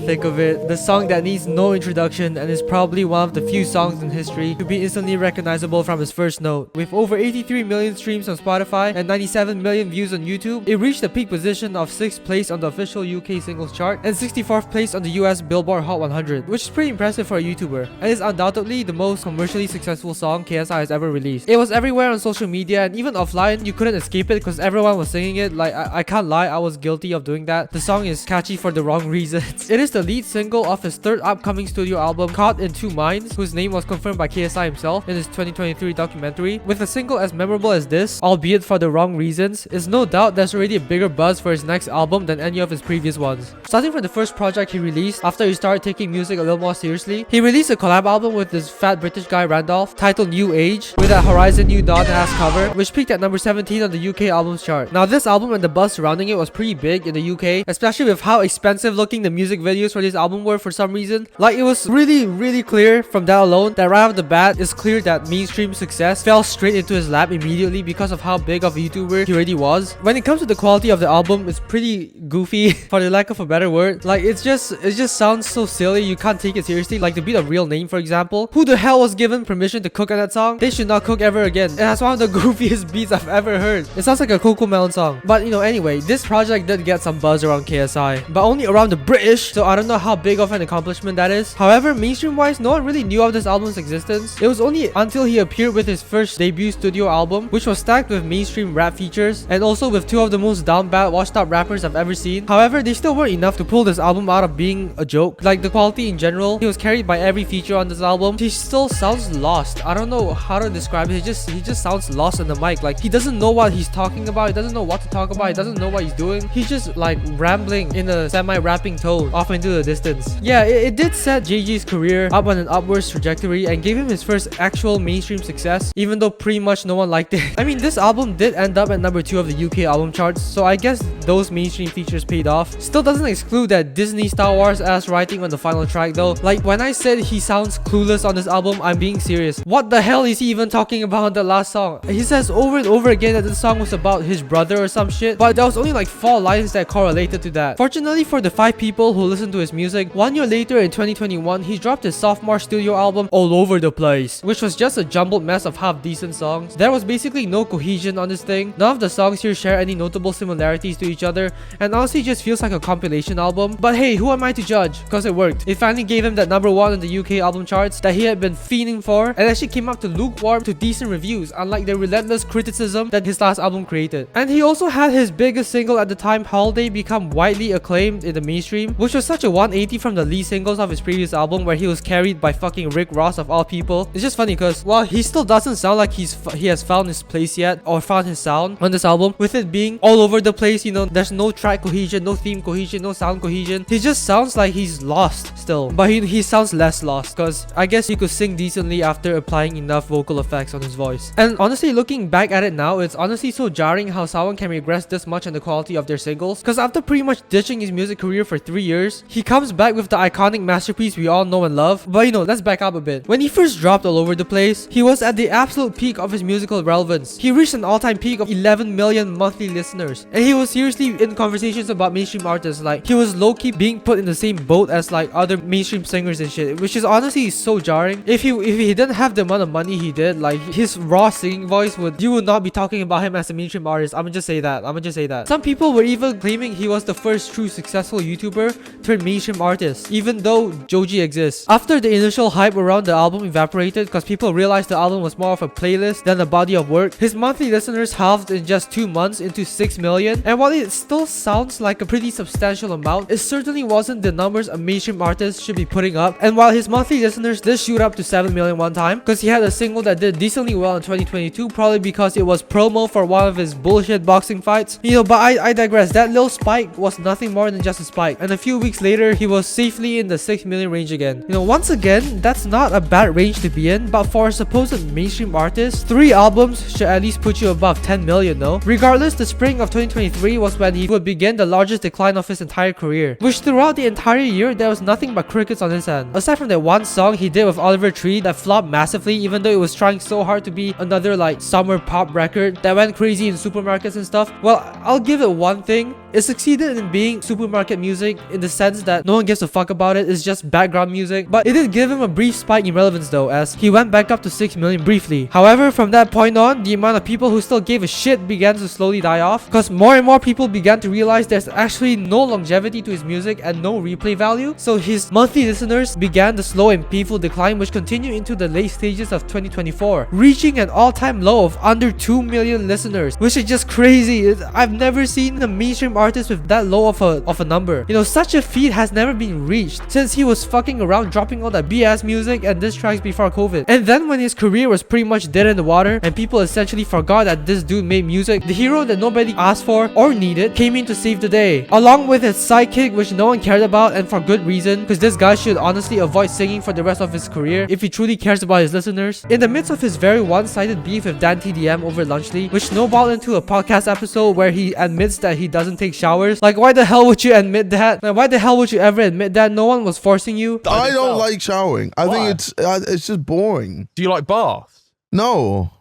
Think of it. The song that needs no introduction and is probably one of the few songs in history to be instantly recognizable from its first note. With over 83 million streams on Spotify and 97 million views on YouTube, it reached the peak position of 6th place on the official UK singles chart and 64th place on the US Billboard Hot 100, which is pretty impressive for a YouTuber, and is undoubtedly the most commercially successful song KSI has ever released. It was everywhere on social media, and even offline, you couldn't escape it because everyone was singing it. Like, I can't lie, I was guilty of doing that. The song is catchy for the wrong reasons. It is the lead single of his third upcoming studio album, Caught in Two Minds, whose name was confirmed by KSI himself in his 2023 documentary. With a single as memorable as this, albeit for the wrong reasons, is no doubt there's already a bigger buzz for his next album than any of his previous ones. Starting from the first project he released after he started taking music a little more seriously, he released a collab album with this fat British guy Randolph titled New Age with a Horizon New Dawn ass cover, which peaked at number 17 on the UK albums chart. Now this album and the buzz surrounding it was pretty big in the UK, especially with how expensive looking the music videos for this album were for some reason. Like, it was really clear from that alone that right off the bat, it's clear that mainstream success fell straight into his lap immediately because of how big of a YouTuber he already was. When it comes to the quality of the album, it's pretty goofy for the lack of a better word. Like, it just sounds so silly, you can't take it seriously. Like, The Beat of Real Name, for example. Who the hell was given permission to cook on that song? They should not cook ever again. It has one of the goofiest beats I've ever heard. It sounds like a Coco Melon song. But anyway, this project did get some buzz around KSI, but only around the British, so I don't know how big of an accomplishment that is. However, mainstream wise, no one really knew of this album's existence. It was only until he appeared with his first debut studio album, which was stacked with mainstream rap features and also with two of the most down bad washed up rappers I've ever seen. However, they still weren't enough to pull this album out of being a joke. Like, the quality in general, he was carried by every feature on this album. He still sounds lost. I don't know how to describe it. He just sounds lost on the mic. Like, he doesn't know what he's talking about. He doesn't know what to talk about. He doesn't know what he's doing. He's just like rambling in a semi-rapping tone off into the distance. Yeah, it did set JG's career up on an upwards trajectory and gave him his first actual mainstream success, even though pretty much no one liked it. I mean, this album did end up at number 2 of the UK album charts, so I guess those mainstream features paid off. Still doesn't exclude that Disney Star Wars ass writing on the final track though. Like, when I said he sounds clueless on this album, I'm being serious. What the hell is he even talking about on the last song? He says over and over again that this song was about his brother or some shit, but there was only like 4 lines that correlated to that. Fortunately for the 5 people who listened to his music, 1 year later in 2021, he dropped his sophomore studio album All Over the Place, which was just a jumbled mess of half-decent songs. There was basically no cohesion on this thing. None of the songs here share any notable similarities to each other, and honestly just feels like a compilation album. But hey, who am I to judge? Because it worked. It finally gave him that number 1 on the UK album charts that he had been fiending for, and actually came up to lukewarm to decent reviews, unlike the relentless criticism that his last album created. And he also had his biggest single at the time, Holiday, become widely acclaimed in the mainstream, which was such a 180 from the lead singles of his previous album where he was carried by fucking Rick Ross of all people. It's just funny because while he still doesn't sound like he has found his place yet or found his sound on this album, with it being all over the place, there's no track cohesion, no theme cohesion, no sound cohesion. He just sounds like he's lost still, but he sounds less lost because I guess he could sing decently after applying enough vocal effects on his voice. And honestly, looking back at it now, it's honestly so jarring how someone can regress this much on the quality of their singles, because after pretty much ditching his music career for 3 years, he comes back with the iconic masterpiece we all know and love. But let's back up a bit. When he first dropped All Over the Place, he was at the absolute peak of his musical relevance. He reached an all-time peak of 11 million monthly listeners, and he was seriously in conversations about mainstream artists. Like, he was low-key being put in the same boat as like other mainstream singers and shit, which is honestly so jarring. If he didn't have the amount of money he did, like his raw singing voice, you would not be talking about him as a mainstream artist. I'ma just say that. Some people were even claiming he was the first true successful YouTuber turned mainstream artist, even though Joji exists. After the initial hype around the album evaporated because people realized the album was more of a playlist than a body of work, his monthly listeners halved in just 2 months into 6 million, and while it still sounds like a pretty substantial amount, it certainly wasn't the numbers a mainstream artist should be putting up. And while his monthly listeners did shoot up to 7 million one time because he had a single that did decently well in 2022, probably because it was promo for one of his bullshit boxing fights, but I digress. That little spike was nothing more than just a spike, and a few weeks later he was safely in the 6 million range again. Once again, that's not a bad range to be in, but for a supposed mainstream artist, 3 albums should at least put you above 10 million, no? Regardless, the spring of 2023 was when he would begin the largest decline of his entire career, which throughout the entire year there was nothing but crickets on his end. Aside from that one song he did with Oliver Tree that flopped massively, even though it was trying so hard to be another like summer pop record that went crazy in supermarkets and stuff. Well, I'll give it one thing. It succeeded in being supermarket music in the sense that no one gives a fuck about it. It's just background music. But it did give him a brief spike in relevance though, as he went back up to 6 million briefly. However, from that point on, the amount of people who still gave a shit began to slowly die off, because more and more people began to realize there's actually no longevity to his music and no replay value. So his monthly listeners began the slow and painful decline, which continued into the late stages of 2024, reaching an all-time low of under 2 million listeners, which is just crazy. I've never seen a mainstream artist with that low of a number. You know, such a feat has never been reached since he was fucking around dropping all that BS music and diss tracks before COVID. And then when his career was pretty much dead in the water and people essentially forgot that this dude made music, the hero that nobody asked for or needed came in to save the day, along with his sidekick, which no one cared about, and for good reason, because this guy should honestly avoid singing for the rest of his career if he truly cares about his listeners. In the midst of his very one-sided beef with Dan TDM over Lunchley, which snowballed into a podcast episode where he admits that he doesn't take showers. Like, why the hell would you admit that? Like, why the hell would you ever admit that? No one was forcing you. I don't like showering. I think it's just boring. Do you like baths? No.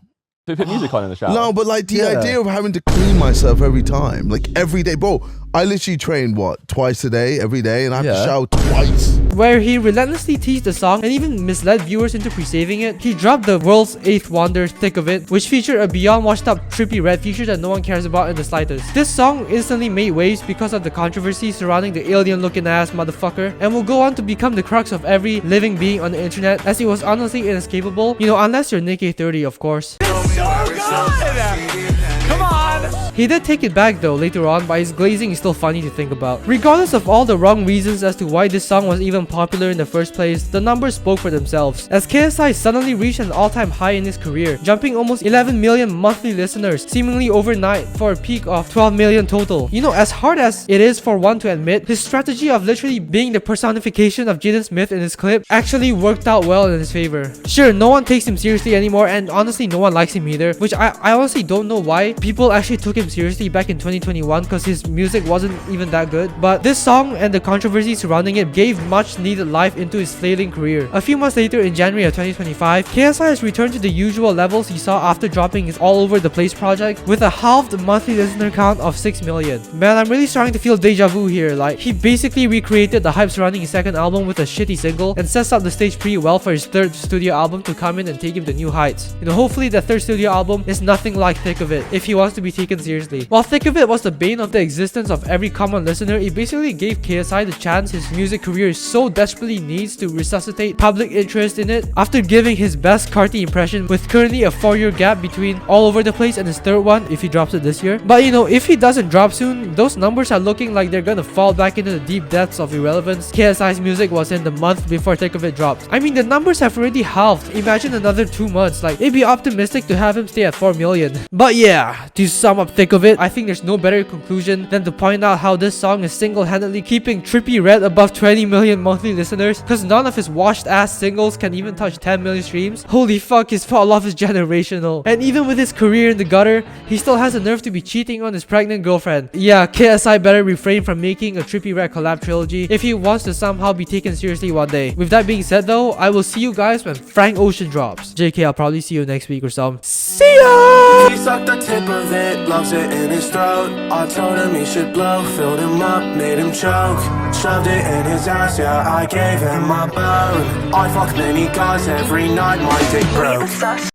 Do you put music on in the shower? No, but like the idea of having to clean myself every time, like every day, bro. I literally train twice a day, every day, and I have to shower twice. Where he relentlessly teased the song and even misled viewers into pre-saving it, he dropped the world's 8th wonder, Thick of It, which featured a beyond washed up trippy red feature that no one cares about in the slightest. This song instantly made waves because of the controversy surrounding the alien looking ass motherfucker, and will go on to become the crux of every living being on the internet, as it was honestly inescapable, you know, unless you're Nick A30 of course. It's so good! Come on! He did take it back though later on, but his glazing is still funny to think about. Regardless of all the wrong reasons as to why this song was even popular in the first place, the numbers spoke for themselves, as KSI suddenly reached an all-time high in his career, jumping almost 11 million monthly listeners seemingly overnight for a peak of 12 million total. You know, as hard as it is for one to admit, his strategy of literally being the personification of Jaden Smith in his clip actually worked out well in his favor. Sure, no one takes him seriously anymore, and honestly no one likes him either, which I honestly don't know why people actually took him seriously back in 2021, because his music wasn't even that good. But this song and the controversy surrounding it gave much needed life into his flailing career. A few months later, in January of 2025, KSI has returned to the usual levels he saw after dropping his All Over the Place project, with a halved monthly listener count of 6 million. Man, I'm really starting to feel deja vu here. Like, he basically recreated the hype surrounding his second album with a shitty single, and sets up the stage pretty well for his third studio album to come in and take him to new heights. You know, hopefully the third studio album is nothing like Thick of It, if he wants to be taken seriously. While Thick of It was the bane of the existence of every common listener, it basically gave KSI the chance his music career so desperately needs to resuscitate public interest in it, after giving his best Carti impression, with currently a 4-year gap between All Over the Place and his third one if he drops it this year. But you know, if he doesn't drop soon, those numbers are looking like they're gonna fall back into the deep depths of irrelevance KSI's music was in the month before Thick of It dropped. I mean, the numbers have already halved. Imagine another 2 months. Like, it'd be optimistic to have him stay at 4 million. But yeah, to sum up Thick of It, I think there's no better conclusion than to point out how this song is single-handedly keeping Trippy Red above 20 million monthly listeners, because none of his washed ass singles can even touch 10 million streams. Holy fuck, his fall off is generational. And even with his career in the gutter, he still has the nerve to be cheating on his pregnant girlfriend. Yeah, KSI better refrain from making a Trippy Red collab trilogy if he wants to somehow be taken seriously one day. With that being said though, I will see you guys when Frank Ocean drops. JK, I'll probably see you next week or something. See ya! He sucked the tip of it, loves it in his throat. I told him he should blow, filled him up, made him choke. Shoved it in his ass, yeah, I gave him my bone. I fuck many guys every night, my dick broke.